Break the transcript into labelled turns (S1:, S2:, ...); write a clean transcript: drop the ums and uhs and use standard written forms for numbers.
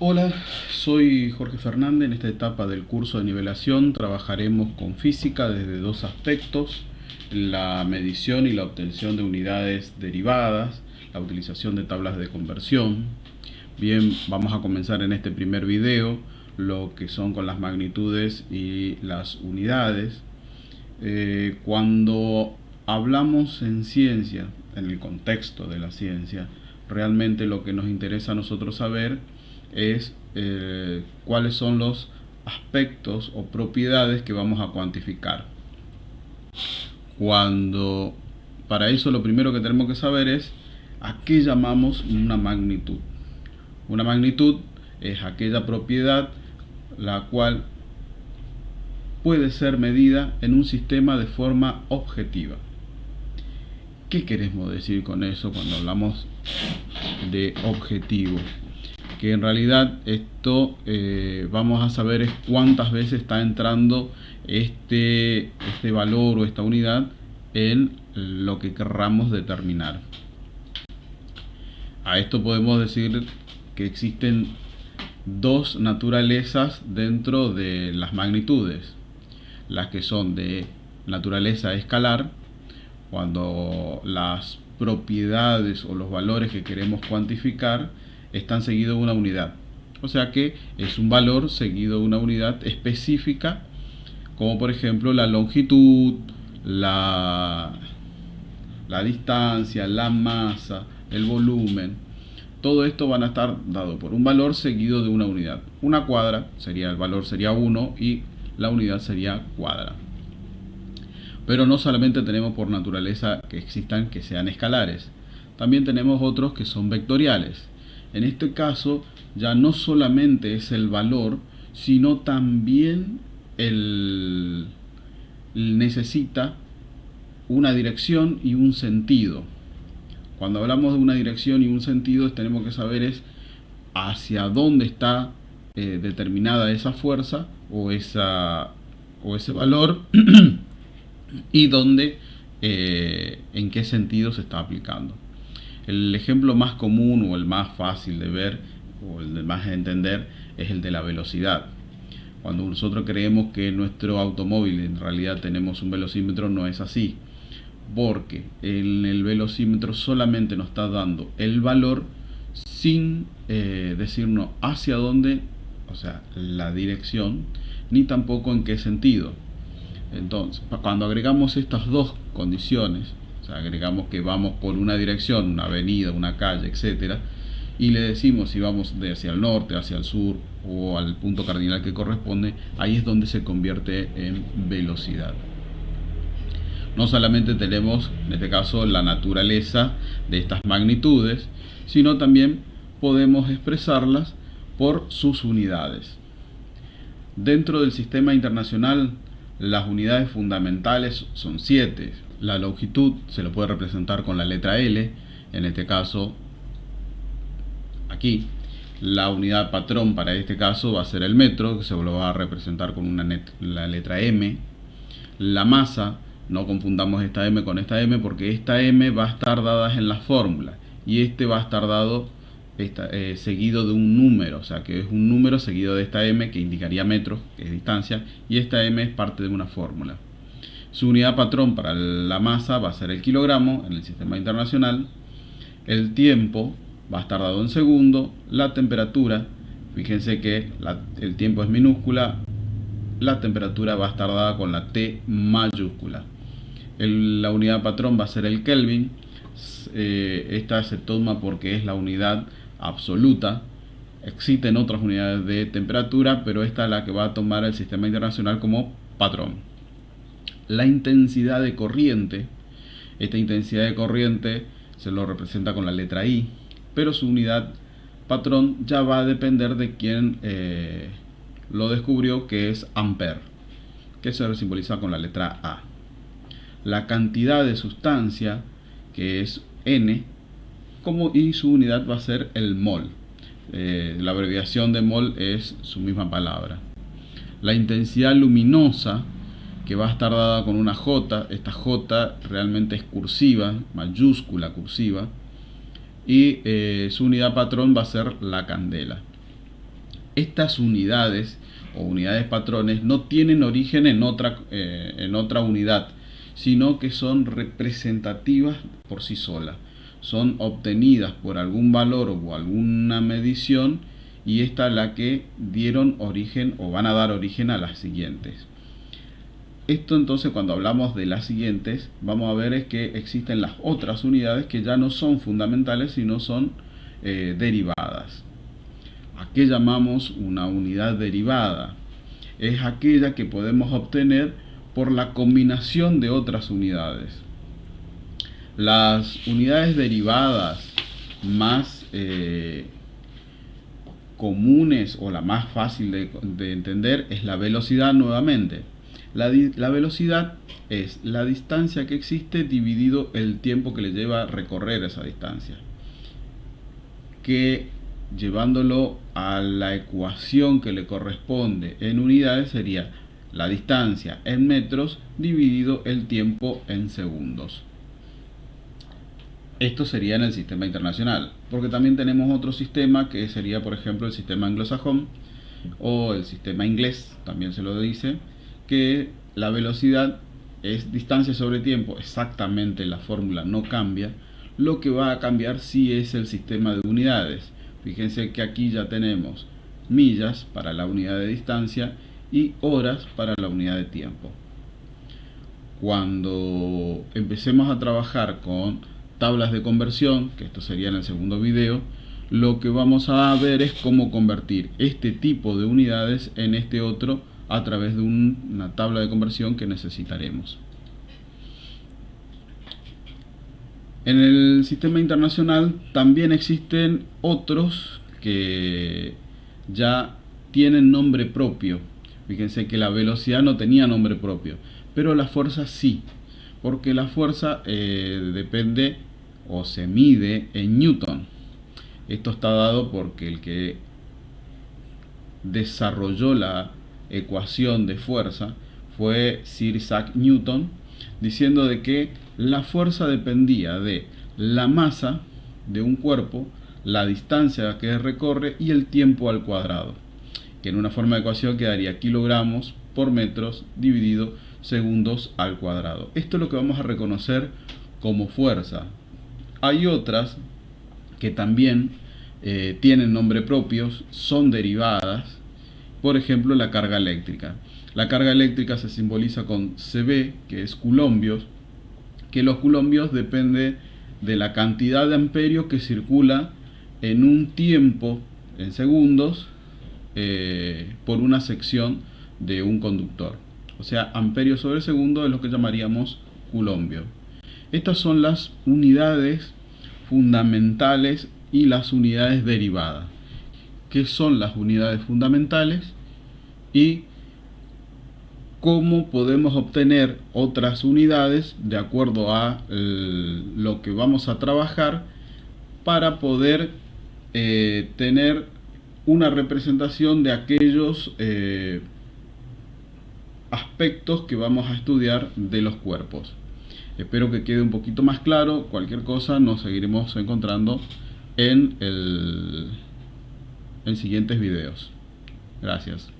S1: Hola, soy Jorge Fernández. En esta etapa del curso de nivelación trabajaremos con física desde dos aspectos: la medición y la obtención de unidades derivadas, la utilización de tablas de conversión. Bien, vamos a comenzar en este primer video lo que son con las magnitudes y las unidades. Cuando hablamos en ciencia, en el contexto de la ciencia, realmente lo que nos interesa a nosotros saber es cuáles son los aspectos o propiedades que vamos a cuantificar. Para eso lo primero que tenemos que saber es a qué llamamos una magnitud. Una magnitud es aquella propiedad la cual puede ser medida en un sistema de forma objetiva. ¿Qué queremos decir con eso cuando hablamos de objetivo? Que en realidad esto vamos a saber es cuántas veces está entrando este valor o esta unidad en lo que querramos determinar. A esto podemos decir que existen dos naturalezas dentro de las magnitudes: las que son de naturaleza escalar, cuando las propiedades o los valores que queremos cuantificar están seguidos de una unidad, o sea que es un valor seguido de una unidad específica, como por ejemplo la longitud, la distancia, la masa, el volumen. Todo esto van a estar dado por un valor seguido de una unidad. Una cuadra sería, el valor sería 1 y la unidad sería cuadra. Pero no solamente tenemos por naturaleza que existan que sean escalares, también tenemos otros que son vectoriales. En este caso ya no solamente es el valor, sino también necesita una dirección y un sentido. Cuando hablamos de una dirección y un sentido, tenemos que saber es hacia dónde está determinada esa fuerza o ese valor y dónde, en qué sentido se está aplicando. El ejemplo más común o el más fácil de ver o el de más de entender es el de la velocidad. Cuando nosotros creemos que en nuestro automóvil en realidad tenemos un velocímetro, no es así, porque en el velocímetro solamente nos está dando el valor sin decirnos hacia dónde, o sea, la dirección, ni tampoco en qué sentido. Entonces, cuando agregamos estas dos condiciones, o sea, agregamos que vamos por una dirección, una avenida, una calle, etcétera, y le decimos si vamos de hacia el norte, hacia el sur o al punto cardinal que corresponde, ahí es donde se convierte en velocidad. No solamente tenemos en este caso la naturaleza de estas magnitudes, sino también podemos expresarlas por sus unidades. Dentro del sistema internacional, las unidades fundamentales son 7. La longitud se lo puede representar con la letra L, en este caso aquí. La unidad patrón para este caso va a ser el metro, que se lo va a representar con la letra M. La masa, no confundamos esta M con esta M, porque esta M va a estar dada en la fórmula y este va a estar dado seguido de un número, o sea que es un número seguido de esta M que indicaría metros, que es distancia, y esta M es parte de una fórmula. Su unidad patrón para la masa va a ser el kilogramo en el sistema internacional. El tiempo va a estar dado en segundo. La temperatura, fíjense que el tiempo es minúscula, la temperatura va a estar dada con la T mayúscula. La unidad patrón va a ser el Kelvin. Esta se toma porque es la unidad absoluta. Existen otras unidades de temperatura, pero esta es la que va a tomar el sistema internacional como patrón. La intensidad de corriente, esta intensidad de corriente se lo representa con la letra I, pero su unidad patrón ya va a depender de quién lo descubrió, que es ampere, que se simboliza con la letra A. La cantidad de sustancia, que es N, y su unidad va a ser el mol. La abreviación de mol es su misma palabra. La intensidad luminosa, que va a estar dada con una J. Esta J realmente es cursiva, mayúscula cursiva, y su unidad patrón va a ser la candela. Estas unidades o unidades patrones no tienen origen en otra unidad, sino que son representativas por sí solas. Son obtenidas por algún valor o alguna medición, y esta es la que dieron origen o van a dar origen a las siguientes. Esto entonces, cuando hablamos de las siguientes, vamos a ver es que existen las otras unidades que ya no son fundamentales, sino son derivadas. ¿A qué llamamos una unidad derivada? Es aquella que podemos obtener por la combinación de otras unidades. Las unidades derivadas más comunes, o la más fácil de entender, es la velocidad nuevamente. La velocidad es la distancia que existe dividido el tiempo que le lleva a recorrer esa distancia, que llevándolo a la ecuación que le corresponde en unidades sería la distancia en metros dividido el tiempo en segundos. Esto sería en el sistema internacional, porque también tenemos otro sistema que sería, por ejemplo, el sistema anglosajón o el sistema inglés, también se lo dice, que la velocidad es distancia sobre tiempo, exactamente la fórmula no cambia. Lo que va a cambiar sí es el sistema de unidades. Fíjense que aquí ya tenemos millas para la unidad de distancia y horas para la unidad de tiempo. Cuando empecemos a trabajar con tablas de conversión, que esto sería en el segundo video, lo que vamos a ver es cómo convertir este tipo de unidades en este otro a través de una tabla de conversión que necesitaremos. En el sistema internacional también existen otros que ya tienen nombre propio. Fíjense que la velocidad no tenía nombre propio, pero la fuerza sí, porque la fuerza depende o se mide en Newton. Esto está dado porque el que desarrolló la ecuación de fuerza fue Sir Isaac Newton, diciendo de que la fuerza dependía de la masa de un cuerpo, la distancia que recorre y el tiempo al cuadrado, que en una forma de ecuación quedaría kilogramos por metros dividido segundos al cuadrado. Esto es lo que vamos a reconocer como fuerza. Hay otras que también tienen nombre propio, son derivadas. Por ejemplo, la carga eléctrica. La carga eléctrica se simboliza con CB, que es coulombios, que los coulombios depende de la cantidad de amperios que circula en un tiempo, en segundos, por una sección de un conductor. O sea, amperios sobre segundo es lo que llamaríamos coulombio. Estas son las unidades fundamentales y las unidades derivadas. ¿Qué son las unidades fundamentales y cómo podemos obtener otras unidades de acuerdo a lo que vamos a trabajar para poder tener una representación de aquellos aspectos que vamos a estudiar de los cuerpos? Espero que quede un poquito más claro. Cualquier cosa nos seguiremos encontrando en siguientes videos. Gracias.